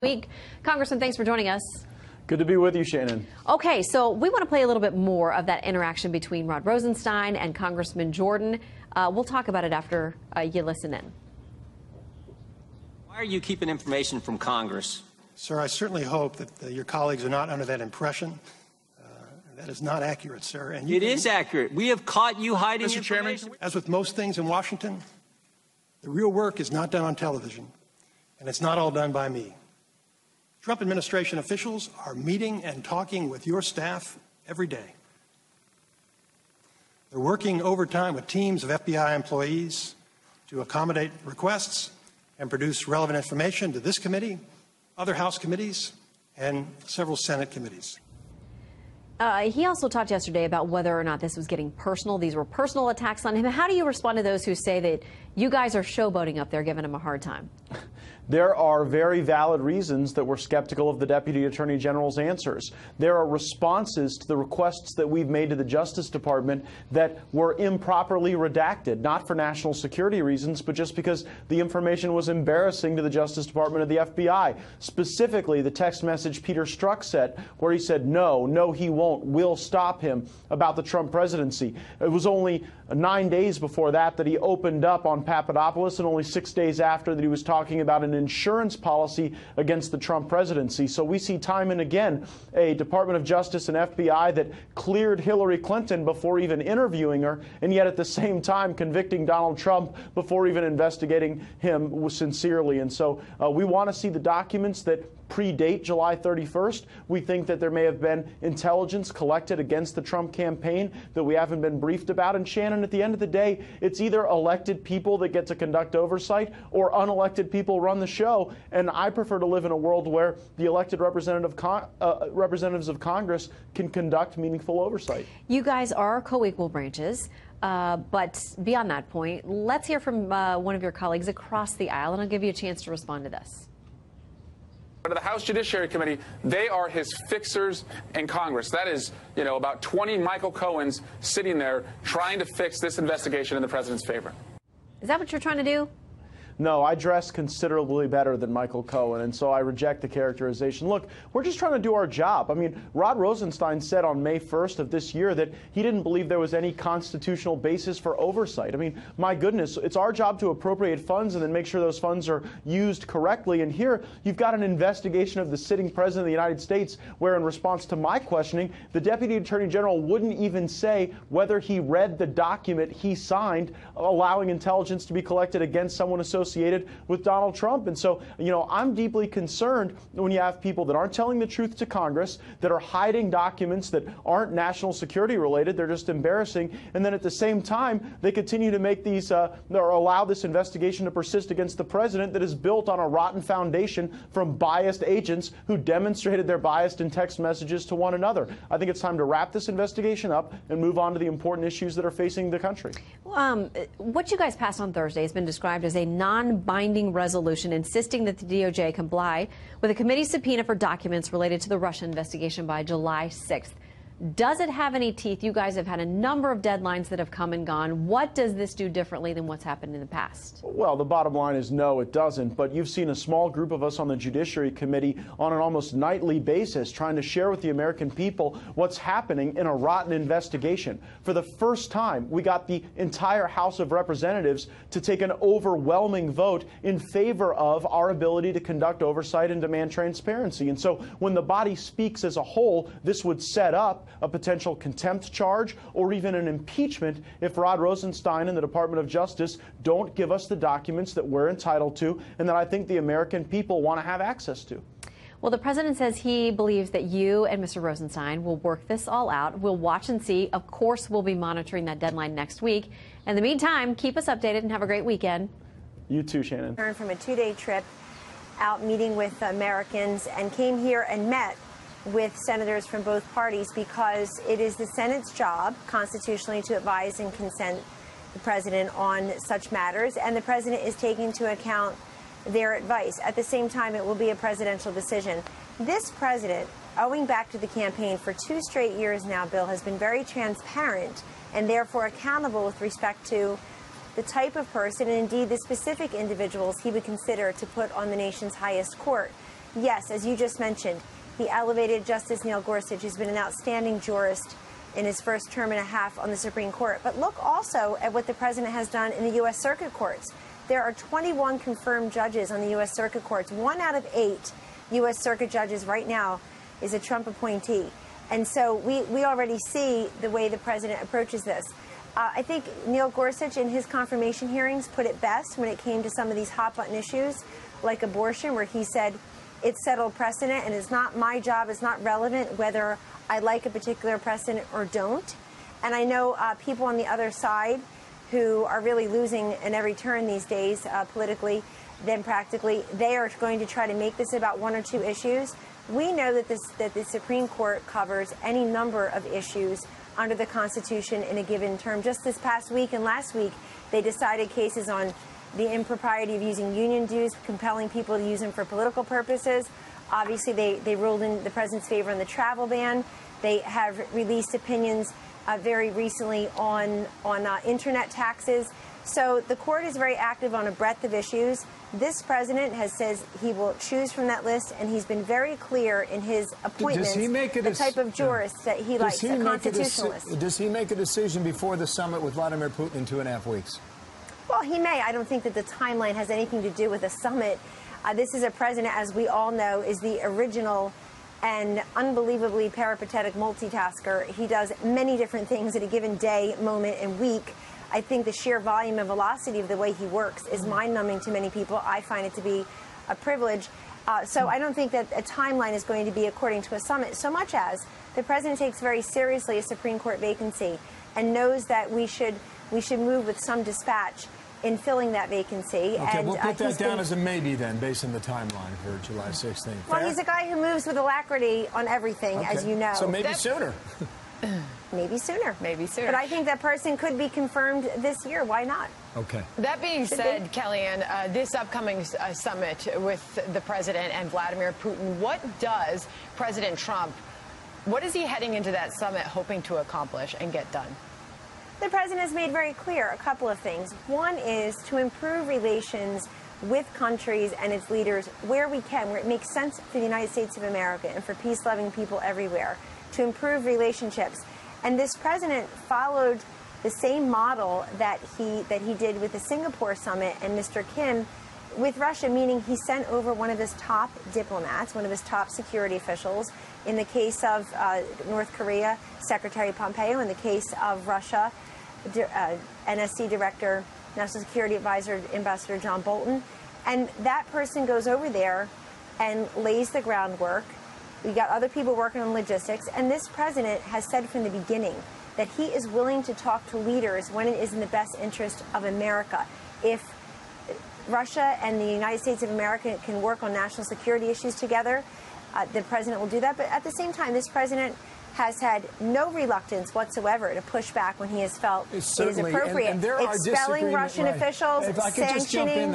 Week. Congressman, thanks for joining us. Good to be with you, Shannon. Okay, so we want to play a little bit more of that interaction between Rod Rosenstein and Congressman Jordan. We'll talk about it after you listen in. Why are you keeping information from Congress? Sir, I certainly hope that your colleagues are not under that impression. That is not accurate, sir. And it is accurate. We have caught you hiding Mr. Chairman, as with most things in Washington, the real work is not done on television, and it's not all done by me. Trump administration officials are meeting and talking with your staff every day. They're working overtime with teams of FBI employees to accommodate requests and produce relevant information to this committee, other House committees, and several Senate committees. He also talked yesterday about whether or not this was getting personal. These were personal attacks on him. How do you respond to those who say that you guys are showboating up there, giving him a hard time? There are very valid reasons that we're skeptical of the Deputy Attorney General's answers. There are responses to the requests that we've made to the Justice Department that were improperly redacted, not for national security reasons, but just because the information was embarrassing to the Justice Department and the FBI. Specifically, the text message Peter Strzok sent, where he said, no, he won't, we'll stop him, about the Trump presidency. It was only 9 days before that he opened up on Papadopoulos, and only 6 days after that he was talking about an insurance policy against the Trump presidency. So we see time and again a Department of Justice and FBI that cleared Hillary Clinton before even interviewing her, and yet at the same time convicting Donald Trump before even investigating him sincerely. And so we want to see the documents that predate July 31st. We think that there may have been intelligence collected against the Trump campaign that we haven't been briefed about. And Shannon, at the end of the day, it's either elected people that get to conduct oversight or unelected people run the show. And I prefer to live in a world where the elected representatives of Congress can conduct meaningful oversight. You guys are co-equal branches. But beyond that point, let's hear from one of your colleagues across the aisle, and I'll give you a chance to respond to this. To the House Judiciary Committee, they are his fixers in Congress. That is, about 20 Michael Cohens sitting there trying to fix this investigation in the president's favor. Is that what you're trying to do? No, I dress considerably better than Michael Cohen, and so I reject the characterization. Look, we're just trying to do our job. I mean, Rod Rosenstein said on May 1st of this year that he didn't believe there was any constitutional basis for oversight. I mean, my goodness, it's our job to appropriate funds and then make sure those funds are used correctly. And here you've got an investigation of the sitting president of the United States where, in response to my questioning, the Deputy Attorney General wouldn't even say whether he read the document he signed allowing intelligence to be collected against someone associated with Donald Trump. And so, I'm deeply concerned when you have people that aren't telling the truth to Congress, that are hiding documents that aren't national security related. They're just embarrassing. And then at the same time, they continue to make these or allow this investigation to persist against the president that is built on a rotten foundation from biased agents who demonstrated their bias in text messages to one another. I think it's time to wrap this investigation up and move on to the important issues that are facing the country. What you guys passed on Thursday has been described as a non-binding resolution insisting that the DOJ comply with a committee subpoena for documents related to the Russia investigation by July 6th. Does it have any teeth? You guys have had a number of deadlines that have come and gone. What does this do differently than what's happened in the past? Well, the bottom line is no, it doesn't. But you've seen a small group of us on the Judiciary Committee on an almost nightly basis trying to share with the American people what's happening in a rotten investigation. For the first time, we got the entire House of Representatives to take an overwhelming vote in favor of our ability to conduct oversight and demand transparency. And so when the body speaks as a whole, this would set up a potential contempt charge or even an impeachment if Rod Rosenstein and the Department of Justice don't give us the documents that we're entitled to and that I think the American people want to have access to. Well, the president says he believes that you and Mr. Rosenstein will work this all out. We'll watch and see. Of course, we'll be monitoring that deadline next week. In the meantime, keep us updated and have a great weekend. You too, Shannon. Returned from a 2-day trip out meeting with Americans and came here and met with senators from both parties because it is the Senate's job constitutionally to advise and consent the president on such matters, and the president is taking into account their advice. At the same time, it will be a presidential decision. This president, owing back to the campaign for 2 straight years now, Bill, has been very transparent and therefore accountable with respect to the type of person and indeed the specific individuals he would consider to put on the nation's highest court. yes, as you just mentioned, he elevated Justice Neil Gorsuch, who's been an outstanding jurist in his first term and a half on the Supreme Court. But look also at what the president has done in the U.S. Circuit Courts. There are 21 confirmed judges on the U.S. Circuit Courts. 1 out of 8 U.S. Circuit judges right now is a Trump appointee. And so we already see the way the president approaches this. I think Neil Gorsuch in his confirmation hearings put it best when it came to some of these hot-button issues like abortion, where he said it's settled precedent and it's not my job, it's not relevant whether I like a particular precedent or don't. And I know people on the other side who are really losing in every turn these days, politically, then practically, they are going to try to make this about 1 or 2 issues. We know that the Supreme Court covers any number of issues under the Constitution in a given term. Just this past week and last week, they decided cases on the impropriety of using union dues, compelling people to use them for political purposes. Obviously, they ruled in the president's favor on the travel ban. They have released opinions very recently on internet taxes. So the court is very active on a breadth of issues. This president says he will choose from that list, and he's been very clear in his appointments the type of jurist that he likes, a constitutionalist. Does he make a decision before the summit with Vladimir Putin in 2.5 weeks? Well, he may. I don't think that the timeline has anything to do with the summit. This is a president, as we all know, is the original and unbelievably peripatetic multitasker. He does many different things at a given day, moment, and week. I think the sheer volume and velocity of the way he works is mind-numbing to many people. I find it to be a privilege. So I don't think that a timeline is going to be according to a summit, so much as the president takes very seriously a Supreme Court vacancy and knows that we should move with some dispatch in filling that vacancy. Okay, and we'll put that down as a maybe then, based on the timeline for July 16th. Well, he's a guy who moves with alacrity on everything, as you know. So maybe sooner. Maybe sooner. Maybe sooner. But I think that person could be confirmed this year. Why not? Okay. That being said, Kellyanne, this upcoming summit with the president and Vladimir Putin, what does President Trump, what is he heading into that summit hoping to accomplish and get done? The president has made very clear a couple of things. One is to improve relations with countries and its leaders where we can, where it makes sense for the United States of America and for peace-loving people everywhere, to improve relationships. And this president followed the same model that he did with the Singapore summit and Mr. Kim with Russia, meaning he sent over one of his top diplomats, one of his top security officials. In the case of North Korea, Secretary Pompeo. In the case of Russia, NSC Director, National Security Advisor, Ambassador John Bolton. And that person goes over there and lays the groundwork. We got other people working on logistics. And this president has said from the beginning that he is willing to talk to leaders when it is in the best interest of America. If Russia and the United States of America can work on national security issues together, the president will do that. But at the same time, this president has had no reluctance whatsoever to push back when he has felt it is appropriate. And there expelling Russian officials, sanctioning,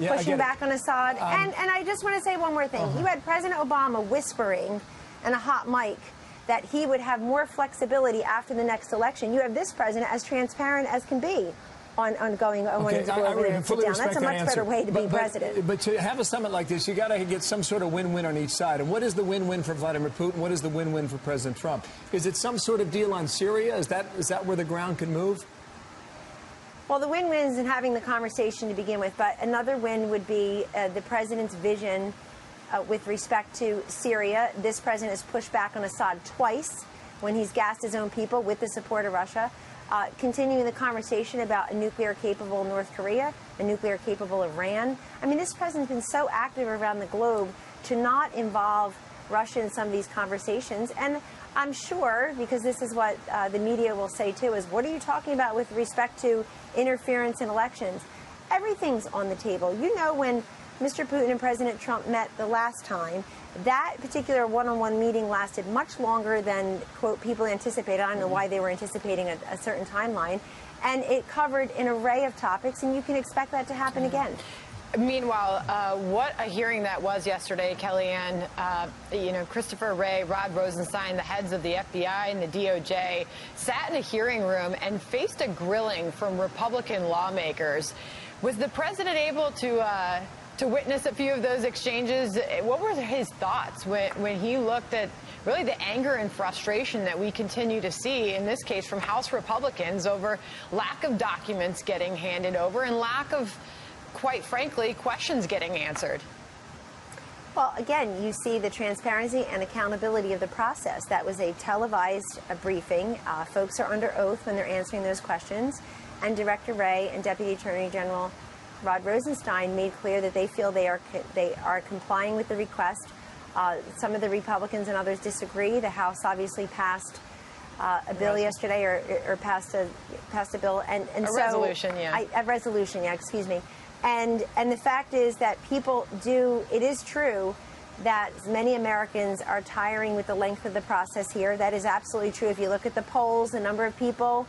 pushing back on Assad. And I just want to say one more thing. You had President Obama whispering in a hot mic that he would have more flexibility after the next election. You have this president as transparent as can be on going on when he's going to sit down. That's a much better way to be president. But to have a summit like this, you got to get some sort of win-win on each side. And what is the win-win for Vladimir Putin? What is the win-win for President Trump? Is it some sort of deal on Syria? Is that where the ground can move? Well, the win-win is in having the conversation to begin with. But another win would be the president's vision with respect to Syria. This president has pushed back on Assad twice when he's gassed his own people with the support of Russia. Continuing the conversation about a nuclear-capable North Korea, a nuclear-capable Iran. I mean, this president's been so active around the globe to not involve Russia in some of these conversations. And I'm sure, because this is what the media will say, too, is what are you talking about with respect to interference in elections? Everything's on the table. You know, when Mr. Putin and President Trump met the last time, that particular one-on-one meeting lasted much longer than, quote, people anticipated. I don't know why they were anticipating a certain timeline. And it covered an array of topics, and you can expect that to happen again. Meanwhile, what a hearing that was yesterday, Kellyanne. You know, Christopher Wray, Rod Rosenstein, the heads of the FBI and the DOJ, sat in a hearing room and faced a grilling from Republican lawmakers. Was the president able to to witness a few of those exchanges. What were his thoughts when he looked at really the anger and frustration that we continue to see, in this case from House Republicans, over lack of documents getting handed over and lack of, quite frankly, questions getting answered? Well, again, you see the transparency and accountability of the process. That was a televised briefing. Folks are under oath when they're answering those questions. And Director Wray and Deputy Attorney General Rod Rosenstein made clear that they feel they are complying with the request. Some of the Republicans and others disagree. The House obviously passed a bill yesterday, or passed a bill, and a resolution, yeah. A resolution, yeah. Excuse me. And the fact is that people do. It is true that many Americans are tiring with the length of the process here. That is absolutely true. If you look at the polls, the number of people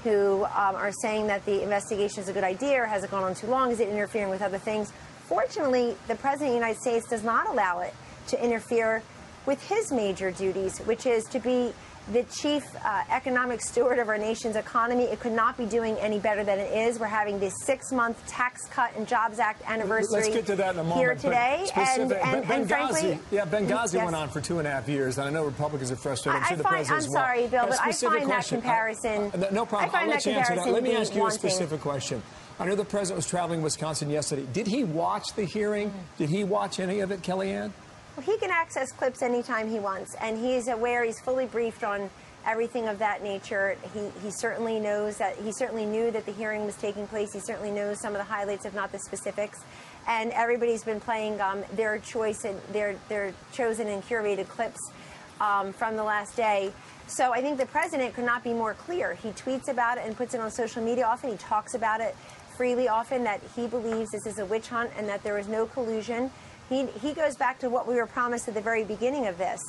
who are saying that the investigation is a good idea, or has it gone on too long? Is it interfering with other things? Fortunately, the President of the United States does not allow it to interfere with his major duties, which is to be the chief economic steward of our nation's economy. It could not be doing any better than it is. We're having this 6-month Tax Cut and Jobs Act anniversary. Let's get to that in a moment. Here today. And frankly, Benghazi yes. went on for 2.5 years, and I know Republicans are frustrated. I'm sure the president I'm as well. sorry, Bill, but I find question. that comparison. No problem. I'll let you answer that. Let me ask you a wanting. specific question. I know the president was traveling to Wisconsin yesterday. Did he watch the hearing? Did he watch any of it, Kellyanne? Well, he can access clips anytime he wants, and he's aware, he's fully briefed on everything of that nature. He certainly knows that, he certainly knew that the hearing was taking place. He certainly knows some of the highlights, if not the specifics. And everybody's been playing their choice and their chosen and curated clips from the last day. So I think the president could not be more clear. He tweets about it and puts it on social media often. He talks about it freely often, that he believes this is a witch hunt and that there is no collusion. He goes back to what we were promised at the very beginning of this,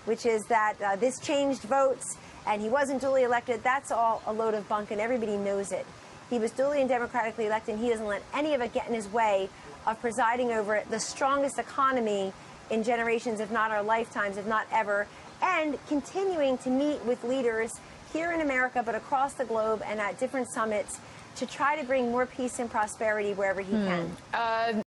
which is that this changed votes and he wasn't duly elected. That's all a load of bunk, and everybody knows it. He was duly and democratically elected, and he doesn't let any of it get in his way of presiding over the strongest economy in generations, if not our lifetimes, if not ever, and continuing to meet with leaders here in America, but across the globe and at different summits to try to bring more peace and prosperity wherever he can.